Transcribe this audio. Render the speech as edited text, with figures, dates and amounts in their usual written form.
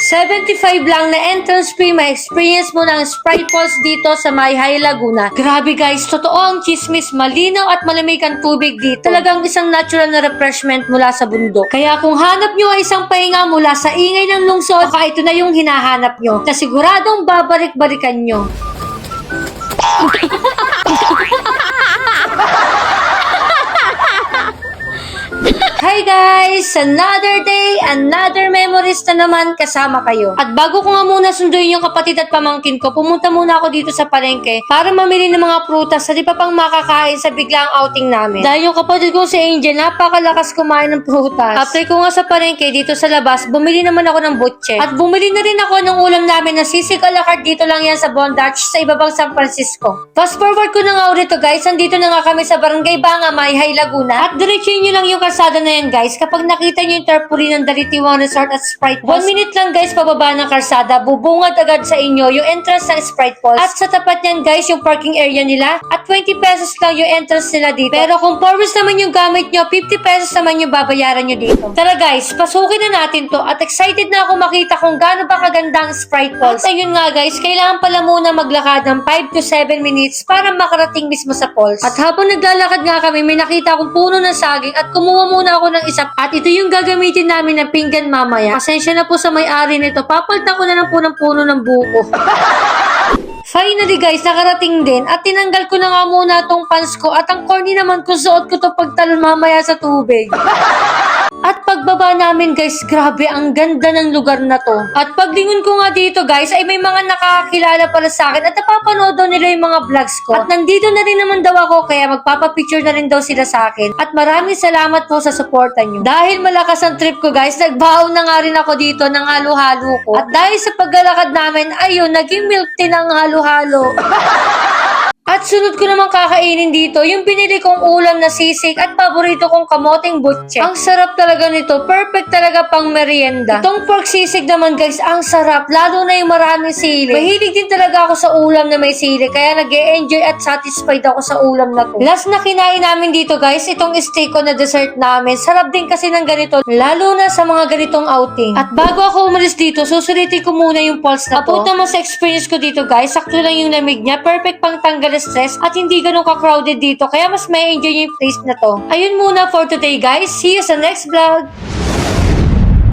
75 lang na entrance fee, may experience mo ng Sprite Falls dito sa Mayhay, Laguna. Grabe guys, totoo ang chismis, malinaw at malamig ang tubig dito. Talagang isang natural na refreshment mula sa bundok. Kaya kung hanap nyo ay isang pahinga mula sa ingay ng lungsod, baka ito na yung hinahanap nyo, na siguradong babalik-balikan nyo. Hi guys! Another day, another memories na naman kasama kayo. At bago ko nga muna sunduin yung kapatid at pamangkin ko, pumunta muna ako dito sa palengke para mamili ng mga prutas sa di pa pang makakain sa biglang outing namin. Dahil yung kapatid ko si Angel, napakalakas kumain ng prutas. After ko nga sa palengke dito sa labas, bumili naman ako ng butche. At bumili na rin ako ng ulam namin na sisig a la carte, dito lang yan sa Bondage sa ibabang San Francisco. Fast forward ko na nga ulit to guys, andito na nga kami sa Barangay Banga, Mayhay, Laguna. At diretsuhin nyo lang yung kalsada na yan guys. Kapag nakita nyo yung tarpaulin ng Dalitiwang Resort at Sprite Falls, 1 minute lang guys pababa ng kalsada, bubungad agad sa inyo yung entrance ng Sprite Falls. At sa tapat niyan guys, yung parking area nila. At 20 pesos lang yung entrance nila dito. Pero kung forwards naman yung gamit nyo, 50 pesos naman yung babayaran nyo dito. Tara guys, pasukin na natin to. At excited na ako makita kung gaano ba kaganda ang Sprite Falls. At ayun nga guys, kailangan pala muna maglakad ng 5 to 7 minutes para makarating mismo sa falls. At habang naglalakad nga kami, may nakita akong puno ng saging at kumuha muna ako ng isa. At ito yung gagamitin namin na pinggan mamaya. Pasensya na po sa may-ari nito. Papalitan ko na lang po ng puno ng buko. Finally guys, nakarating din at tinanggal ko na nga muna tong pants ko at ang corny naman kung suot ko to pagtalon mamaya sa tubig. At pagbaba namin guys, grabe ang ganda ng lugar na to. At paglingon ko nga dito guys, ay may mga nakakakilala pala sa akin at napapanood daw nila yung mga vlogs ko. At nandito na rin naman daw ako, kaya magpapapicture na rin daw sila sa akin. At maraming salamat po sa suporta nyo. Dahil malakas ang trip ko guys, nagbaon na nga rin ako dito ng halo-halo ko. At dahil sa paglalakad namin, ayun, naging milk tea ng halo-halo. At sunod ko naman kakainin dito yung pinili kong ulam na sisig at paborito kong kamoting butche. Ang sarap talaga nito. Perfect talaga pang merienda. Itong pork sisig naman guys, ang sarap. Lalo na yung maraming sili. Mahilig din talaga ako sa ulam na may sili. Kaya nag-e-enjoy at satisfied ako sa ulam na to. Last na kinain namin dito guys, itong steak ko na dessert namin. Sarap din kasi ng ganito. Lalo na sa mga ganitong outing. At bago ako umalis dito, susulitin ko muna yung falls na to. About naman sa experience ko dito guys, sakto lang yung lamig niya. Perfect pang tanggal stress at hindi ganun ka-crowded dito kaya mas may enjoy yung place na to. Ayun muna for today guys. See you sa next vlog!